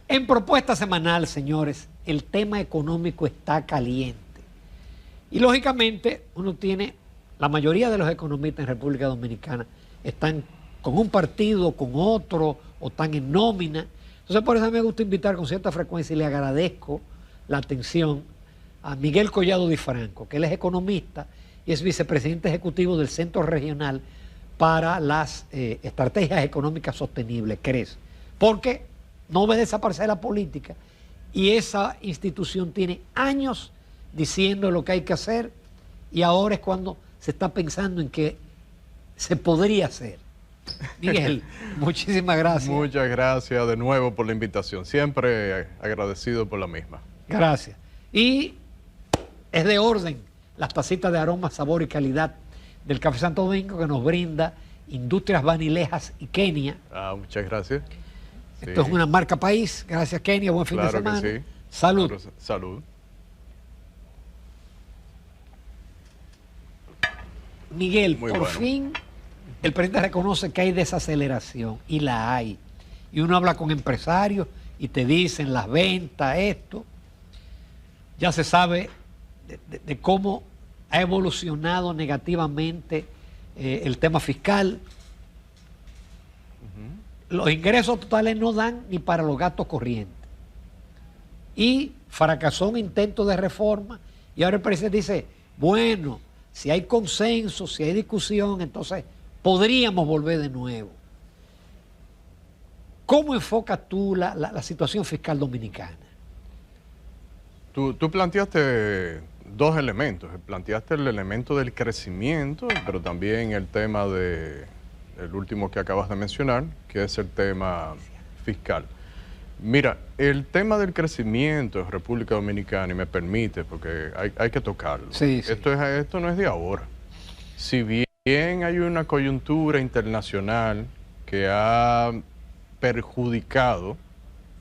En propuesta semanal, señores, el tema económico está caliente. Y lógicamente uno tiene, la mayoría de los economistas en República Dominicana están con un partido, con otro, o están en nómina. Entonces por eso me gusta invitar con cierta frecuencia y le agradezco la atención a Miguel Collado Di Franco, que él es economista y es vicepresidente ejecutivo del Centro Regional para las Estrategias Económicas Sostenibles, CRES, porque no obedece a parcela política y esa institución tiene años diciendo lo que hay que hacer y ahora es cuando se está pensando en que se podría hacer. Miguel, muchísimas gracias. Muchas gracias de nuevo por la invitación, siempre agradecido por la misma. Gracias. Y es de orden las tacitas de aroma, sabor y calidad del Café Santo Domingo que nos brinda Industrias Vanilejas y Kenia. Muchas gracias. Esto es una marca país. Gracias, Kenia. Buen fin de semana. Que sí. Salud. Claro, salud. Miguel, Muy por bueno. fin el presidente reconoce que hay desaceleración y la hay. Y uno habla con empresarios y te dicen las ventas, esto. Ya se sabe de cómo ha evolucionado negativamente el tema fiscal. Los ingresos totales no dan ni para los gastos corrientes. Y fracasó un intento de reforma y ahora el presidente dice, bueno, si hay consenso, si hay discusión, entonces podríamos volver de nuevo. ¿Cómo enfocas tú la situación fiscal dominicana? Tú planteaste dos elementos. Planteaste el elemento del crecimiento, pero también el tema el último que acabas de mencionar, que es el tema fiscal. Mira, el tema del crecimiento en República Dominicana, y me permite, porque hay que tocarlo. Sí, sí. Esto no es de ahora. Si bien hay una coyuntura internacional que ha perjudicado,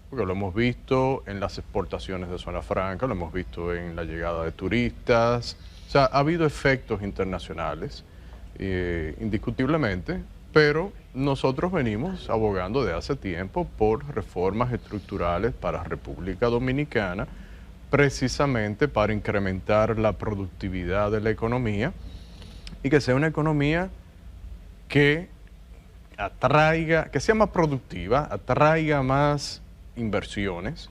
porque lo hemos visto en las exportaciones de zona franca, lo hemos visto en la llegada de turistas, o sea, ha habido efectos internacionales, indiscutiblemente, pero nosotros venimos abogando de hace tiempo por reformas estructurales para República Dominicana, precisamente para incrementar la productividad de la economía y que sea una economía que atraiga, que sea más productiva, atraiga más inversiones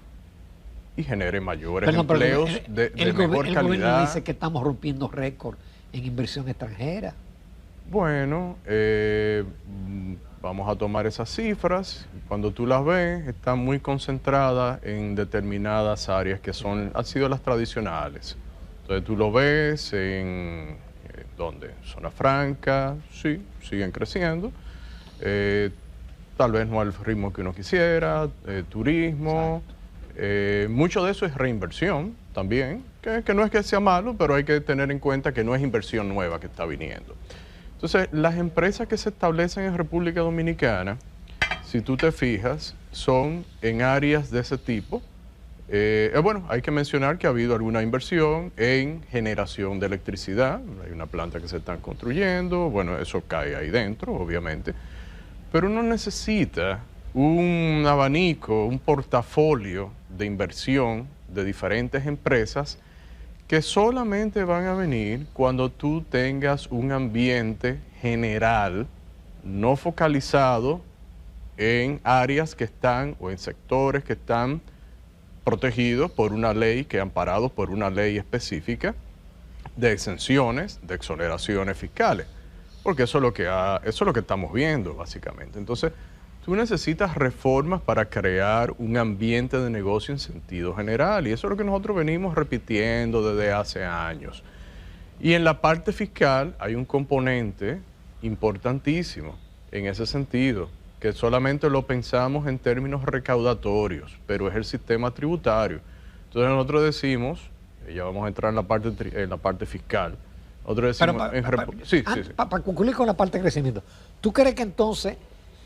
y genere mayores empleos de mejor calidad. El gobierno dice que estamos rompiendo récord en inversión extranjera. Bueno, vamos a tomar esas cifras. Cuando tú las ves, están muy concentradas en determinadas áreas que han sido las tradicionales. Entonces tú lo ves en ¿dónde? Zona franca, sí, siguen creciendo. Tal vez no al ritmo que uno quisiera, turismo. Mucho de eso es reinversión también, que no es que sea malo, pero hay que tener en cuenta que no es inversión nueva que está viniendo. Entonces, las empresas que se establecen en República Dominicana, si tú te fijas, son en áreas de ese tipo. Bueno, hay que mencionar que ha habido alguna inversión en generación de electricidad. Hay una planta que se está construyendo, bueno, eso cae ahí dentro, obviamente. Pero uno necesita un abanico, un portafolio de inversión de diferentes empresas que solamente van a venir cuando tú tengas un ambiente general, no focalizado en áreas que están o en sectores que están protegidos por una ley, que amparados por una ley específica de exenciones, de exoneraciones fiscales, porque eso es lo que estamos viendo básicamente. Entonces, tú necesitas reformas para crear un ambiente de negocio en sentido general y eso es lo que nosotros venimos repitiendo desde hace años. Y en la parte fiscal hay un componente importantísimo en ese sentido, que solamente lo pensamos en términos recaudatorios, pero es el sistema tributario. Entonces nosotros decimos, ya vamos a entrar en la parte fiscal, nosotros decimos... Para concluir con la parte de crecimiento, ¿tú crees que entonces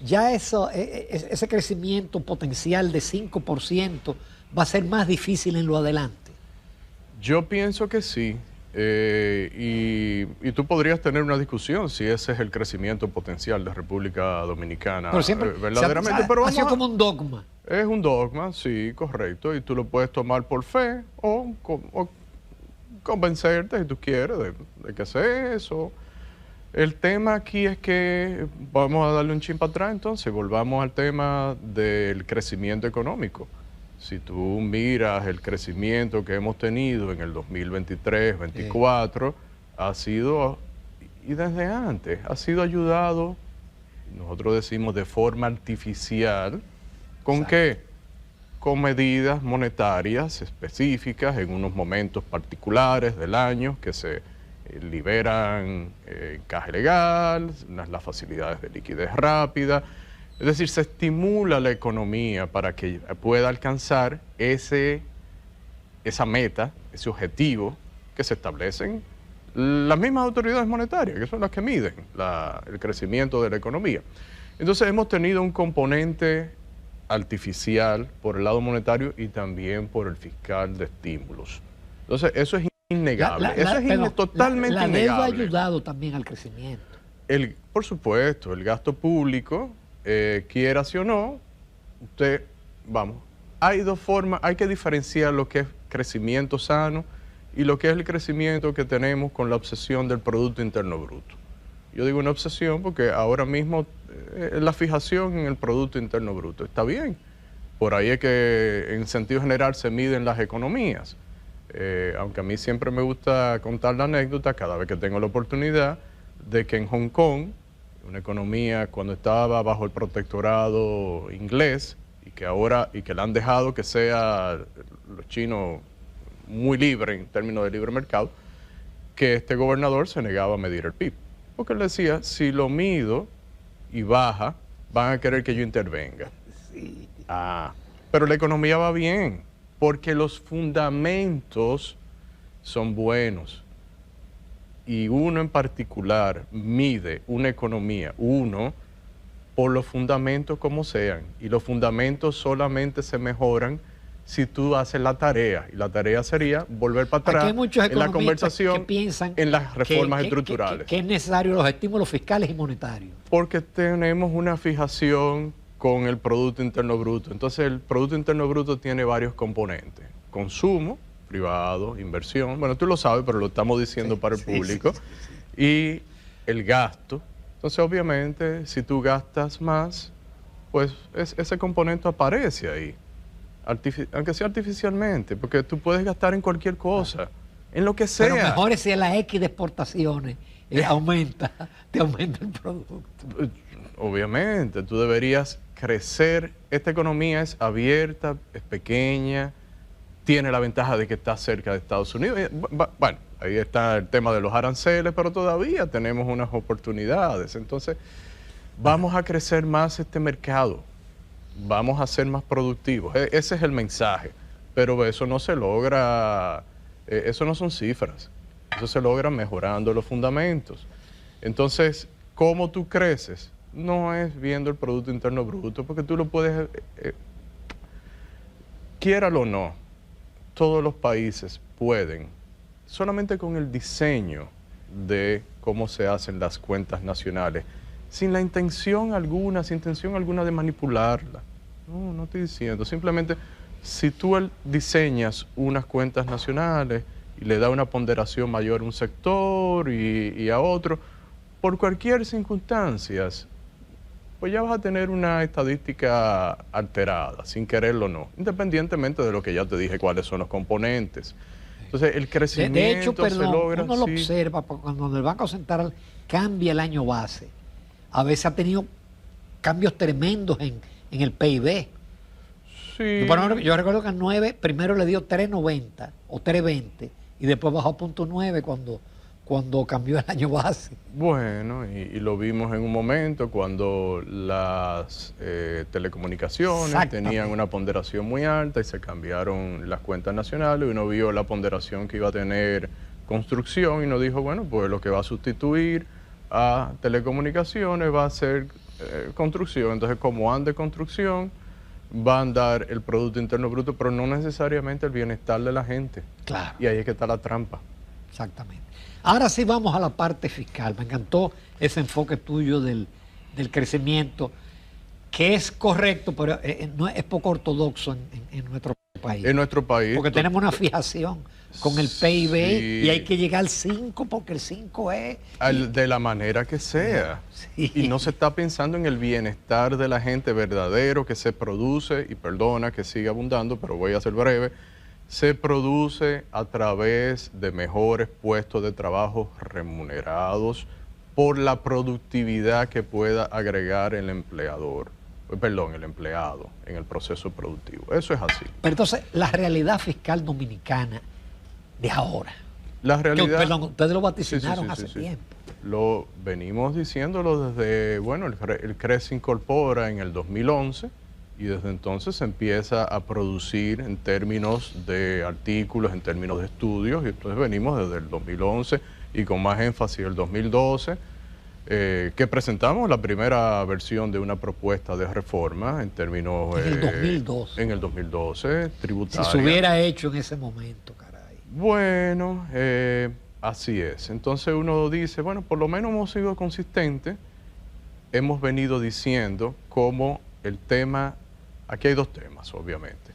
ya ese crecimiento potencial de 5% va a ser más difícil en lo adelante? Yo pienso que sí. Y tú podrías tener una discusión si ese es el crecimiento potencial de República Dominicana. Pero siempre verdaderamente, ha sido como un dogma. Es un dogma, sí, correcto, y tú lo puedes tomar por fe o convencerte, si tú quieres, de que sea eso. El tema aquí es que vamos a darle un chin para atrás, entonces volvamos al tema del crecimiento económico. Si tú miras el crecimiento que hemos tenido en el 2023-24, ha sido, y desde antes, ha sido ayudado, nosotros decimos de forma artificial. ¿Con qué? Con medidas monetarias específicas en unos momentos particulares del año que se liberan caja legal, las facilidades de liquidez rápida. Es decir, se estimula la economía para que pueda alcanzar esa meta, ese objetivo que se establecen las mismas autoridades monetarias, que son las que miden el crecimiento de la economía. Entonces hemos tenido un componente artificial por el lado monetario y también por el fiscal de estímulos. Entonces eso es innegable, totalmente innegable. La deuda ha ayudado también al crecimiento. Por supuesto, el gasto público, quieras o no, hay dos formas, hay que diferenciar lo que es crecimiento sano y lo que es el crecimiento que tenemos con la obsesión del Producto Interno Bruto. Yo digo una obsesión porque ahora mismo la fijación en el Producto Interno Bruto está bien. Por ahí es que en sentido general se miden las economías. Aunque a mí siempre me gusta contar la anécdota cada vez que tengo la oportunidad de que en Hong Kong, una economía cuando estaba bajo el protectorado inglés y que le han dejado que sea los chinos muy libre en términos de libre mercado, que este gobernador se negaba a medir el PIB. Porque él decía, si lo mido y baja, van a querer que yo intervenga. Sí. Pero la economía va bien, porque los fundamentos son buenos. Y uno en particular mide una economía, por los fundamentos como sean. Y los fundamentos solamente se mejoran si tú haces la tarea. Y la tarea sería volver para atrás en la conversación, en las reformas estructurales. Que es necesario los estímulos fiscales y monetarios. Porque tenemos una fijación con el Producto Interno Bruto. Entonces el Producto Interno Bruto tiene varios componentes. Consumo privado, inversión, bueno, tú lo sabes, pero lo estamos diciendo para el público. Y el gasto. Entonces obviamente si tú gastas más, pues ese componente aparece ahí. Aunque sea artificialmente, porque tú puedes gastar en cualquier cosa, en lo que sea. Pero mejor es si la X de exportaciones te aumenta el producto. Obviamente, tú deberías crecer. Esta economía es abierta, es pequeña, tiene la ventaja de que está cerca de Estados Unidos. Bueno, ahí está el tema de los aranceles, pero todavía tenemos unas oportunidades. Entonces, vamos a crecer más este mercado. Vamos a ser más productivos. Ese es el mensaje. Pero eso no se logra, eso no son cifras. Eso se logra mejorando los fundamentos. Entonces, ¿cómo tú creces? No es viendo el Producto Interno Bruto, porque tú lo puedes, quiéralo o no, todos los países pueden, solamente con el diseño de cómo se hacen las cuentas nacionales, sin intención alguna de manipularla. No estoy diciendo. Simplemente, si tú diseñas unas cuentas nacionales y le das una ponderación mayor a un sector y a otro, por cualquier circunstancia, pues ya vas a tener una estadística alterada, sin quererlo o no, independientemente de lo que ya te dije, cuáles son los componentes. Entonces, el crecimiento de hecho, se logra uno lo observa, porque cuando el Banco Central cambia el año base, a veces ha tenido cambios tremendos en el PIB. Sí. Yo recuerdo que al 9 primero le dio 3.90 o 3.20 y después bajó a 0.9 cuando cambió el año base. Bueno, y lo vimos en un momento cuando las telecomunicaciones tenían una ponderación muy alta y se cambiaron las cuentas nacionales y uno vio la ponderación que iba a tener construcción y nos dijo, bueno, pues lo que va a sustituir a telecomunicaciones va a ser construcción. Entonces, como ande construcción, va a andar el Producto Interno Bruto, pero no necesariamente el bienestar de la gente. Claro. Y ahí es que está la trampa. Exactamente. Ahora sí vamos a la parte fiscal. Me encantó ese enfoque tuyo del crecimiento. que es correcto, pero no es poco ortodoxo en nuestro país. En nuestro país. Porque tenemos una fijación con el PIB Sí. y hay que llegar al 5 porque el 5 es... De la manera que sea. Sí. Y no se está pensando en el bienestar de la gente verdadero que se produce, y perdona que siga abundando, pero voy a ser breve, se produce a través de mejores puestos de trabajo remunerados por la productividad que pueda agregar el empleado en el proceso productivo. Eso es así. Pero entonces, la realidad fiscal dominicana de ahora, La realidad... perdón, ustedes lo vaticinaron Sí, hace sí. tiempo. Lo venimos diciéndolo desde, bueno, el CRES se incorpora en el 2011 y desde entonces se empieza a producir en términos de artículos, en términos de estudios, y entonces venimos desde el 2011 y con más énfasis el 2012, que presentamos la primera versión de una propuesta de reforma en términos... En el 2012. En el 2012, tributaria. Si se hubiera hecho en ese momento, caray. Bueno, así es. Entonces uno dice, bueno, por lo menos hemos sido consistentes. Hemos venido diciendo cómo el tema, aquí hay dos temas, obviamente.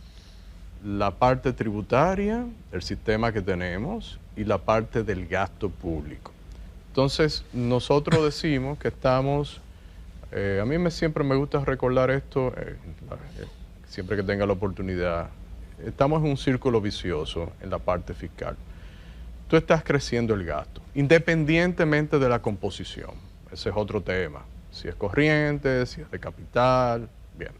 La parte tributaria, el sistema que tenemos, y la parte del gasto público. Entonces, nosotros decimos que estamos, a mí siempre me gusta recordar esto, siempre que tenga la oportunidad, estamos en un círculo vicioso en la parte fiscal. Tú estás creciendo el gasto, independientemente de la composición. Ese es otro tema. Si es corriente, si es de capital, bien.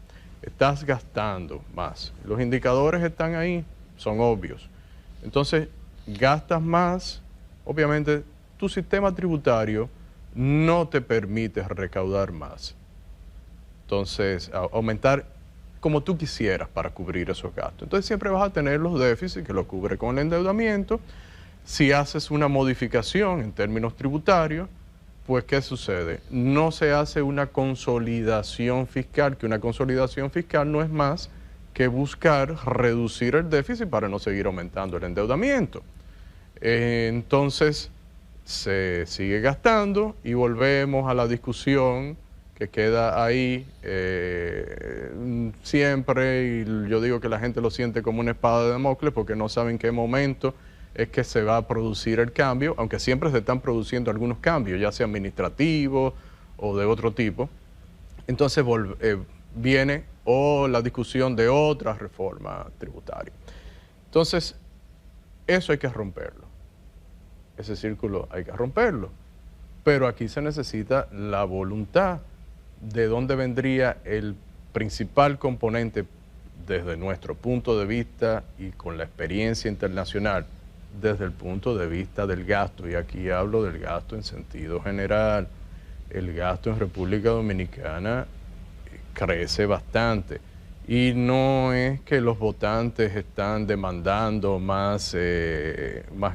Estás gastando más. Los indicadores están ahí, son obvios. Entonces, gastas más, obviamente, tu sistema tributario no te permite recaudar más. Entonces, aumentar como tú quisieras para cubrir esos gastos. Entonces, siempre vas a tener los déficits que lo cubre con el endeudamiento. Si haces una modificación en términos tributarios, pues ¿qué sucede? No se hace una consolidación fiscal, que una consolidación fiscal no es más que buscar reducir el déficit para no seguir aumentando el endeudamiento. Entonces, se sigue gastando y volvemos a la discusión que queda ahí siempre, y yo digo que la gente lo siente como una espada de Damocles porque no sabe en qué momento es que se va a producir el cambio, aunque siempre se están produciendo algunos cambios, ya sea administrativos o de otro tipo. Entonces viene la discusión de otra reforma tributaria. Entonces, eso hay que romperlo. Ese círculo hay que romperlo. Pero aquí se necesita la voluntad. ¿De dónde vendría el principal componente desde nuestro punto de vista y con la experiencia internacional? Desde el punto de vista del gasto, y aquí hablo del gasto en sentido general. El gasto en República Dominicana crece bastante y no es que los votantes están demandando más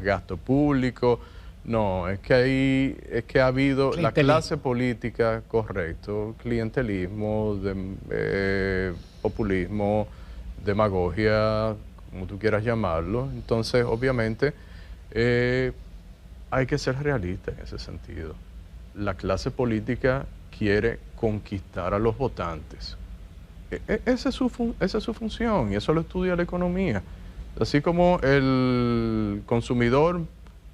gasto público, no, es que ha habido la clase política, correcto, clientelismo, populismo, demagogia, como tú quieras llamarlo. Entonces, obviamente, hay que ser realista en ese sentido. La clase política quiere conquistar a los votantes. Esa es su función y eso lo estudia la economía. Así como el consumidor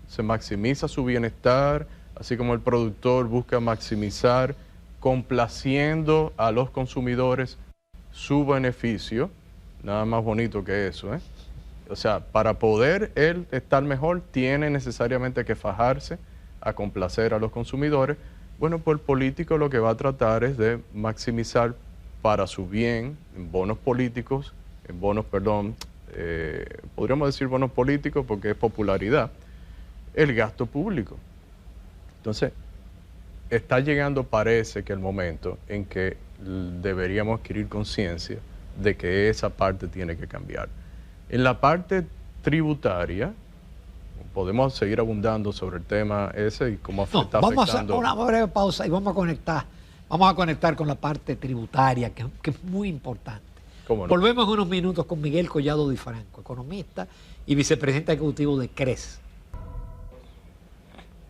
se maximiza su bienestar, así como el productor busca maximizar, complaciendo a los consumidores su beneficio. Nada más bonito que eso, ¿eh? O sea, para poder él estar mejor, tiene necesariamente que fajarse a complacer a los consumidores. Bueno, pues el político lo que va a tratar es de maximizar para su bien, en bonos políticos, podríamos decir bonos políticos porque es popularidad, el gasto público. Entonces, está llegando, parece que el momento en que deberíamos adquirir conciencia de que esa parte tiene que cambiar. En la parte tributaria, podemos seguir abundando sobre el tema ese y cómo está afectando. Vamos a hacer una breve pausa y vamos a conectar con la parte tributaria, que es muy importante. ¿Cómo no? Volvemos en unos minutos con Miguel Collado Di Franco, economista y vicepresidente ejecutivo de CRES.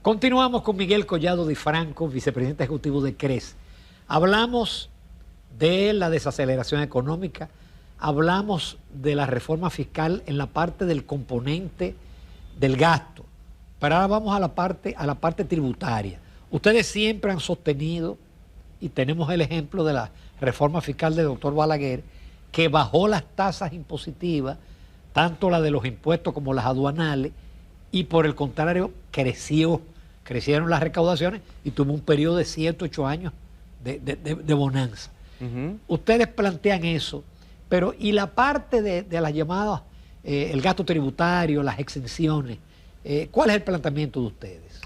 Continuamos con Miguel Collado Di Franco, vicepresidente ejecutivo de CRES. Hablamos de la desaceleración económica, hablamos de la reforma fiscal en la parte del componente del gasto, pero ahora vamos a la parte tributaria. Ustedes siempre han sostenido, y tenemos el ejemplo de la reforma fiscal del doctor Balaguer, que bajó las tasas impositivas, tanto la de los impuestos como las aduanales, y por el contrario crecieron las recaudaciones y tuvo un periodo de 7, 8 años de bonanza. Ustedes plantean eso, pero ¿y la parte de las llamadas, el gasto tributario, las exenciones? ¿Cuál es el planteamiento de ustedes?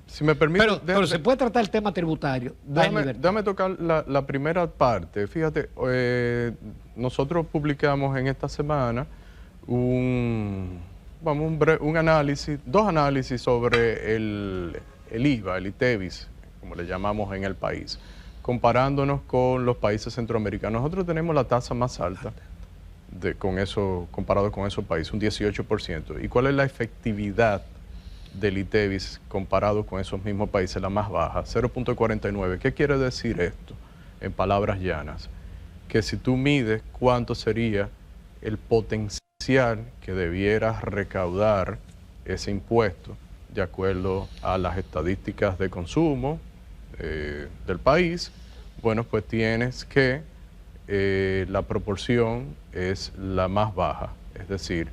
Si me permite... Pero se puede tratar el tema tributario. Déjame tocar la primera parte. Fíjate, nosotros publicamos en esta semana un análisis, 2 análisis sobre el IVA, el ITEVIS, como le llamamos en el país, comparándonos con los países centroamericanos. Nosotros tenemos la tasa más alta comparado con esos países, un 18%. ¿Y cuál es la efectividad del ITEVIS comparado con esos mismos países? La más baja, 0.49. ¿Qué quiere decir esto en palabras llanas? Que si tú mides cuánto sería el potencial que debiera recaudar ese impuesto de acuerdo a las estadísticas de consumo del país, bueno, pues tienes que la proporción es la más baja, es decir,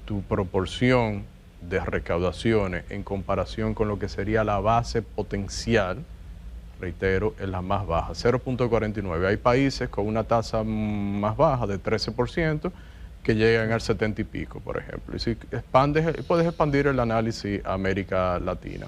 tu proporción de recaudaciones en comparación con lo que sería la base potencial, reitero, es la más baja, 0.49. Hay países con una tasa más baja de 13% que llegan al 70 y pico, por ejemplo. Y si puedes expandir el análisis a América Latina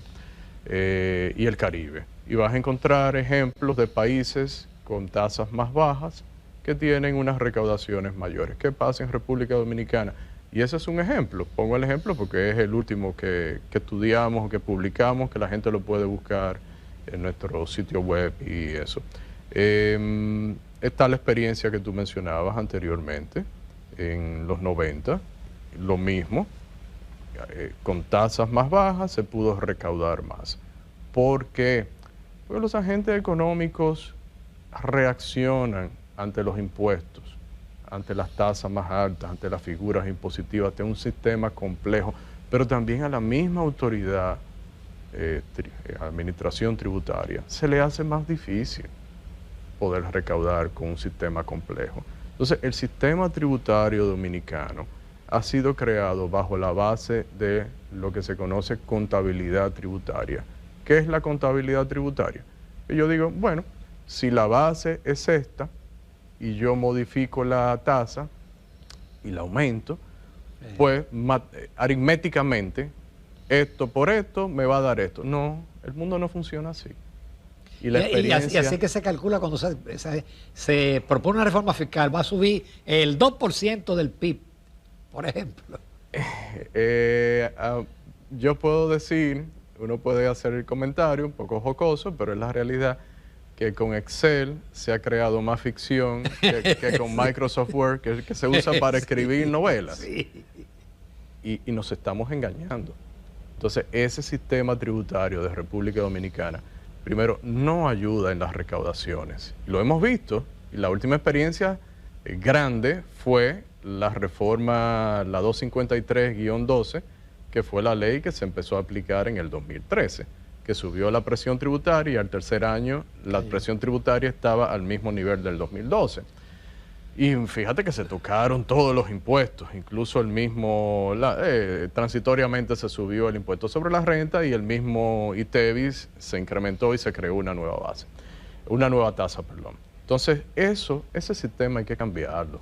y el Caribe. Y vas a encontrar ejemplos de países con tasas más bajas que tienen unas recaudaciones mayores. ¿Qué pasa en República Dominicana? Y ese es un ejemplo. Pongo el ejemplo porque es el último que estudiamos, que publicamos, que la gente lo puede buscar en nuestro sitio web y eso. Está la experiencia que tú mencionabas anteriormente, en los 90, lo mismo, con tasas más bajas se pudo recaudar más. ¿Por qué? Porque los agentes económicos reaccionan ante los impuestos, ante las tasas más altas, ante las figuras impositivas, ante un sistema complejo, pero también a la misma autoridad, administración tributaria, se le hace más difícil poder recaudar con un sistema complejo. Entonces, el sistema tributario dominicano ha sido creado bajo la base de lo que se conoce contabilidad tributaria. ¿Qué es la contabilidad tributaria? Y yo digo, bueno, si la base es esta y yo modifico la tasa y la aumento, pues aritméticamente esto por esto me va a dar esto. No, el mundo no funciona así. Y así que se calcula cuando se propone una reforma fiscal, va a subir el 2% del PIB, por ejemplo. Yo puedo decir, uno puede hacer el comentario un poco jocoso, pero es la realidad que con Excel se ha creado más ficción que con Microsoft Word, que se usa para escribir novelas. Sí. Y nos estamos engañando. Entonces, ese sistema tributario de República Dominicana, primero, no ayuda en las recaudaciones. Lo hemos visto, y la última experiencia grande fue la reforma, la 253-12, que fue la ley que se empezó a aplicar en el 2013, que subió la presión tributaria y al tercer año la presión tributaria estaba al mismo nivel del 2012. Y fíjate que se tocaron todos los impuestos, incluso el mismo, transitoriamente se subió el impuesto sobre la renta y el mismo ITEVIS se incrementó y se creó una nueva base, una nueva tasa, perdón. Entonces, ese sistema hay que cambiarlo.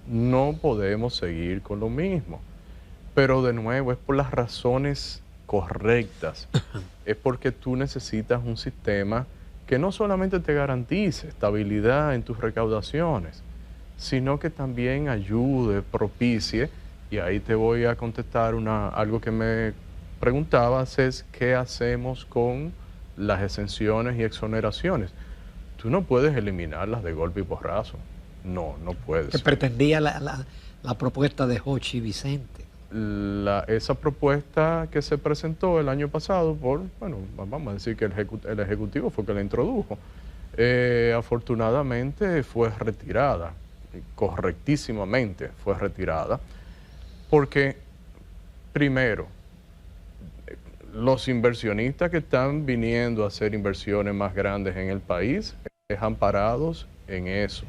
No podemos seguir con lo mismo. Pero de nuevo, es por las razones correctas. Es porque tú necesitas un sistema que no solamente te garantice estabilidad en tus recaudaciones, sino que también ayude, propicie, y ahí te voy a contestar algo que me preguntabas, es ¿qué hacemos con las exenciones y exoneraciones? Tú no puedes eliminarlas de golpe y porrazo. No puedes. Que pretendía la propuesta de Hochi Vicente. Esa propuesta que se presentó el año pasado vamos a decir que el Ejecutivo fue que la introdujo. Afortunadamente fue retirada, correctísimamente fue retirada, porque primero, los inversionistas que están viniendo a hacer inversiones más grandes en el país están parados en eso,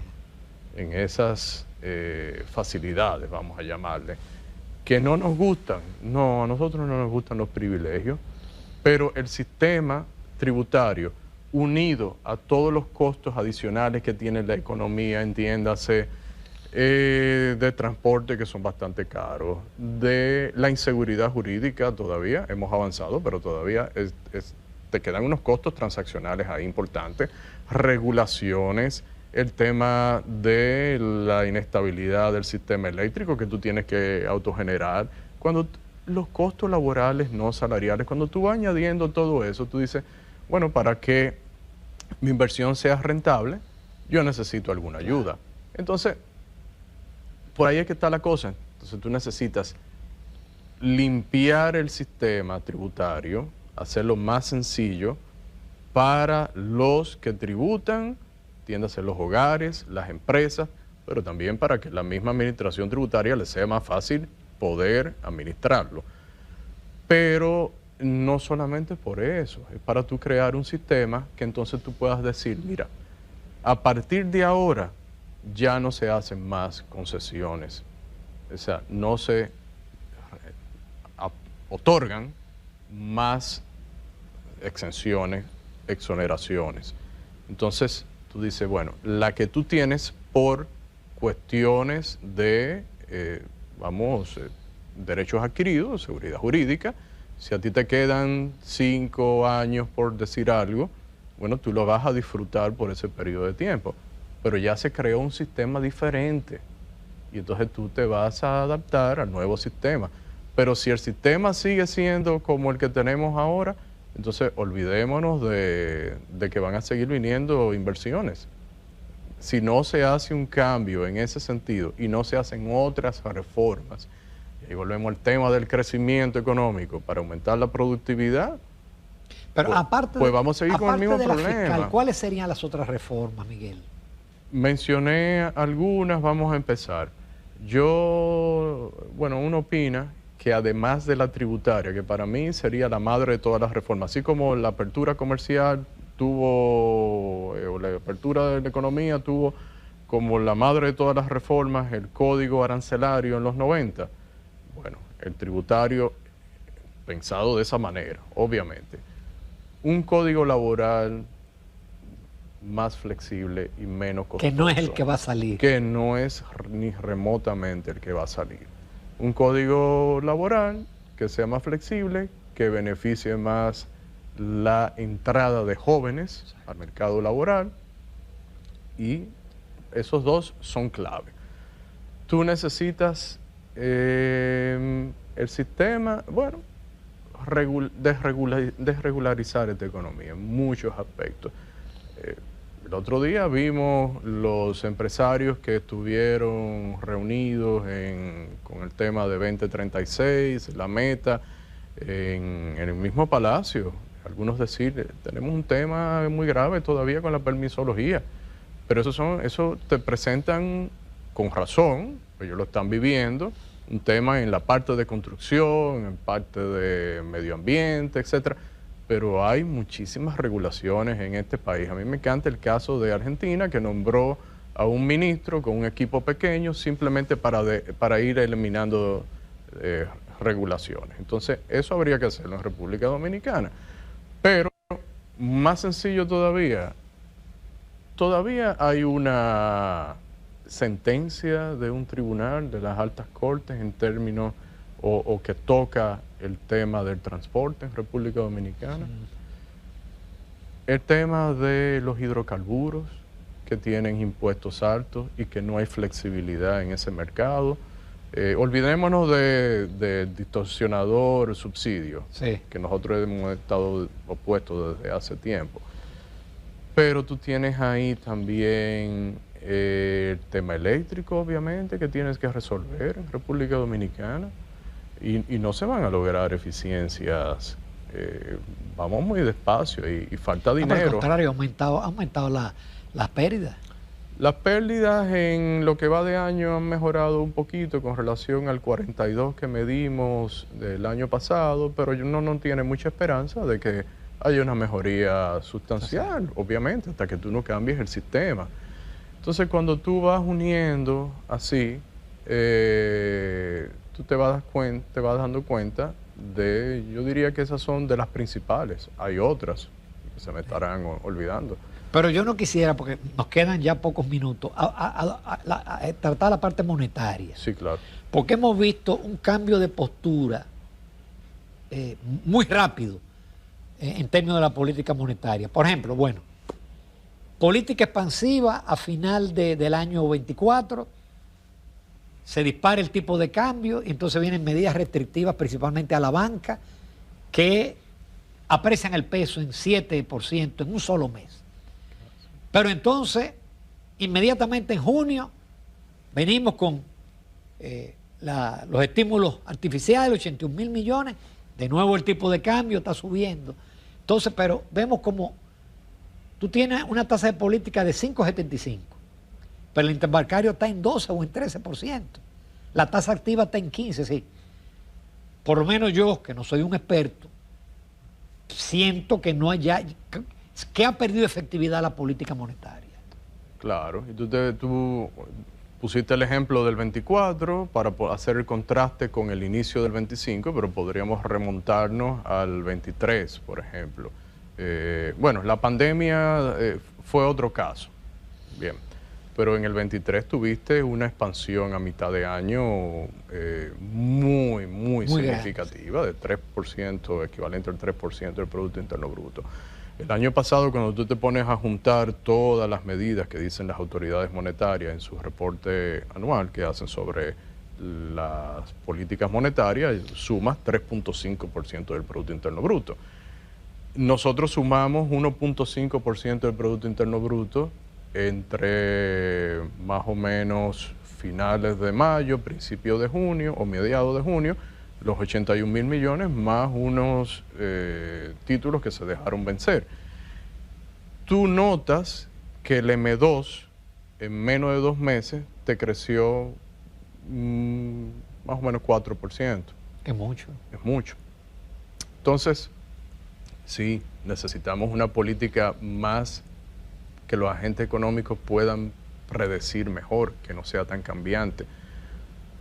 en esas facilidades, vamos a llamarle, que no nos gustan. No, a nosotros no nos gustan los privilegios, pero el sistema tributario, unido a todos los costos adicionales que tiene la economía, entiéndase, de transporte que son bastante caros, de la inseguridad jurídica todavía, hemos avanzado, pero todavía te quedan unos costos transaccionales ahí importantes, regulaciones, el tema de la inestabilidad del sistema eléctrico que tú tienes que autogenerar, cuando los costos laborales no salariales, cuando tú vas añadiendo todo eso, tú dices, bueno, para que mi inversión sea rentable, yo necesito alguna ayuda. Entonces, por ahí es que está la cosa. Entonces tú necesitas limpiar el sistema tributario, hacerlo más sencillo para los que tributan, entiéndase los hogares, las empresas, pero también para que la misma administración tributaria les sea más fácil poder administrarlo. Pero no solamente por eso, es para tú crear un sistema que entonces tú puedas decir, mira, a partir de ahora ya no se hacen más concesiones, o sea, no se otorgan más exenciones, exoneraciones. Entonces, tú dices, bueno, la que tú tienes por cuestiones de, derechos adquiridos, seguridad jurídica, si a ti te quedan 5 años por decir algo, bueno, tú lo vas a disfrutar por ese periodo de tiempo, pero ya se creó un sistema diferente y entonces tú te vas a adaptar al nuevo sistema. Pero si el sistema sigue siendo como el que tenemos ahora, entonces olvidémonos de que van a seguir viniendo inversiones. Si no se hace un cambio en ese sentido y no se hacen otras reformas, y volvemos al tema del crecimiento económico para aumentar la productividad, pero pues vamos a seguir con el mismo problema. Fiscal, ¿cuáles serían las otras reformas, Miguel? Mencioné algunas, vamos a empezar. Uno opina que además de la tributaria, que para mí sería la madre de todas las reformas, así como la apertura comercial tuvo, o la apertura de la economía tuvo como la madre de todas las reformas el código arancelario en los 90, bueno, el tributario pensado de esa manera, obviamente. Un código laboral más flexible y menos costoso. Que no es el que va a salir. Que no es ni remotamente el que va a salir. Un código laboral que sea más flexible, que beneficie más la entrada de jóvenes al mercado laboral, y esos dos son clave. Tú necesitas el sistema, bueno, desregularizar esta economía en muchos aspectos. El otro día vimos los empresarios que estuvieron reunidos con el tema de 2036, la meta, en el mismo Palacio. Algunos decir, tenemos un tema muy grave todavía con la permisología, pero eso te presentan con razón, ellos lo están viviendo, un tema en la parte de construcción, en parte de medio ambiente, etcétera. Pero hay muchísimas regulaciones en este país. A mí me encanta el caso de Argentina, que nombró a un ministro con un equipo pequeño simplemente para ir eliminando regulaciones. Entonces, eso habría que hacerlo en República Dominicana. Pero, más sencillo todavía hay una sentencia de un tribunal de las altas cortes en términos o que toca el tema del transporte en República Dominicana, el tema de los hidrocarburos que tienen impuestos altos y que no hay flexibilidad en ese mercado. Olvidémonos del distorsionador subsidio, sí, que nosotros hemos estado opuestos desde hace tiempo. Pero tú tienes ahí también el tema eléctrico, obviamente, que tienes que resolver en República Dominicana. Y no se van a lograr eficiencias vamos muy despacio y falta Por el dinero. contrario, ha aumentado las pérdidas. Las pérdidas en lo que va de año han mejorado un poquito con relación al 42 que medimos del año pasado, pero uno no tiene mucha esperanza de que haya una mejoría sustancial, obviamente, hasta que tú no cambies el sistema. Entonces, cuando tú vas uniendo así, tú te vas dando cuenta de, yo diría que esas son de las principales. Hay otras que se me estarán olvidando. Pero yo no quisiera, porque nos quedan ya pocos minutos, tratar la parte monetaria. Sí, claro. Porque hemos visto un cambio de postura muy rápido en términos de la política monetaria. Por ejemplo, bueno, política expansiva a final del año 24, se dispara el tipo de cambio y entonces vienen medidas restrictivas principalmente a la banca que aprecian el peso en 7% en un solo mes. Pero entonces, inmediatamente en junio, venimos con los estímulos artificiales, 81.000 millones, de nuevo el tipo de cambio está subiendo. Entonces, pero vemos como tú tienes una tasa de política de 5,75, pero el interbancario está en 12 o en 13%. La tasa activa está en 15, sí. Por lo menos yo, que no soy un experto, siento que no haya... que ha perdido efectividad la política monetaria. Claro, y tú pusiste el ejemplo del 24 para hacer el contraste con el inicio del 25, pero podríamos remontarnos al 23, por ejemplo. Bueno, la pandemia fue otro caso, bien, pero en el 23 tuviste una expansión a mitad de año muy significativa, de 3%, equivalente al 3% del Producto Interno Bruto. El año pasado, cuando tú te pones a juntar todas las medidas que dicen las autoridades monetarias en su reporte anual que hacen sobre las políticas monetarias, sumas 3.5% del Producto Interno Bruto. Nosotros sumamos 1.5% del Producto Interno Bruto entre más o menos finales de mayo, principios de junio o mediados de junio, los 81.000 millones más unos títulos que se dejaron vencer. Tú notas que el M2 en menos de 2 meses te creció más o menos 4%. Es mucho. Es mucho. Entonces, sí, necesitamos una política más que los agentes económicos puedan predecir mejor, que no sea tan cambiante.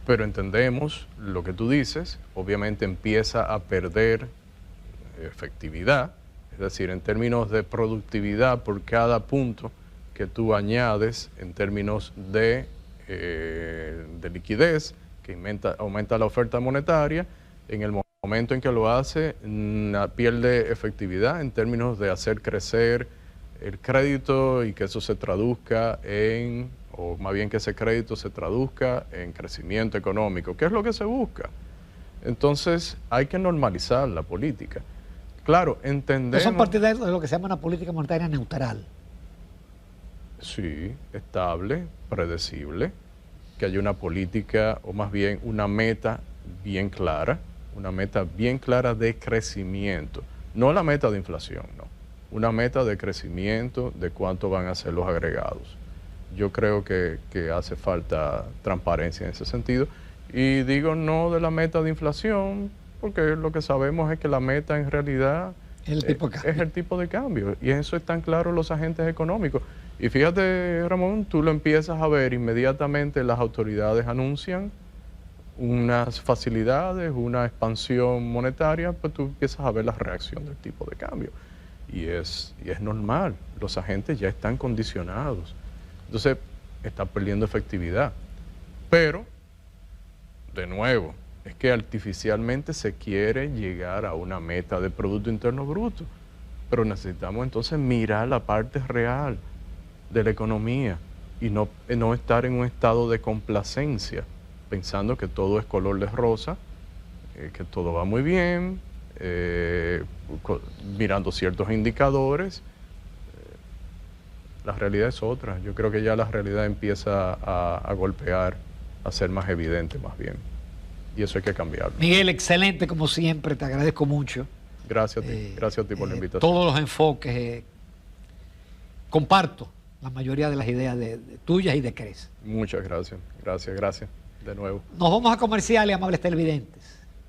Pero entendemos lo que tú dices, obviamente empieza a perder efectividad, es decir, en términos de productividad por cada punto que tú añades en términos de liquidez, que aumenta la oferta monetaria, en el momento en que lo hace, pierde efectividad en términos de hacer crecer el crédito y que eso se traduzca o más bien que ese crédito se traduzca en crecimiento económico, que es lo que se busca. Entonces hay que normalizar la política. Claro, entendemos... Son partidarios de lo que se llama una política monetaria neutral. Sí, estable, predecible, que haya una política, o más bien una meta bien clara de crecimiento, no la meta de inflación, no, una meta de crecimiento de cuánto van a ser los agregados. Yo creo que hace falta transparencia en ese sentido. Y digo no de la meta de inflación, porque lo que sabemos es que la meta en realidad es el tipo de cambio. Y eso están claros los agentes económicos. Y fíjate, Ramón, tú lo empiezas a ver inmediatamente, las autoridades anuncian unas facilidades, una expansión monetaria, pues tú empiezas a ver la reacción del tipo de cambio. Y es normal, los agentes ya están condicionados. Entonces, está perdiendo efectividad. Pero, de nuevo, es que artificialmente se quiere llegar a una meta de Producto Interno Bruto. Pero necesitamos entonces mirar la parte real de la economía y no estar en un estado de complacencia, pensando que todo es color de rosa, que todo va muy bien, mirando ciertos indicadores. La realidad es otra. Yo creo que ya la realidad empieza a golpear, a ser más evidente más bien. Y eso hay que cambiarlo. Miguel, excelente como siempre, te agradezco mucho. Gracias a ti por la invitación. todos los enfoques. Comparto la mayoría de las ideas de tuyas y de Cres. Muchas gracias. Gracias de nuevo. Nos vamos a comerciales, amables televidentes.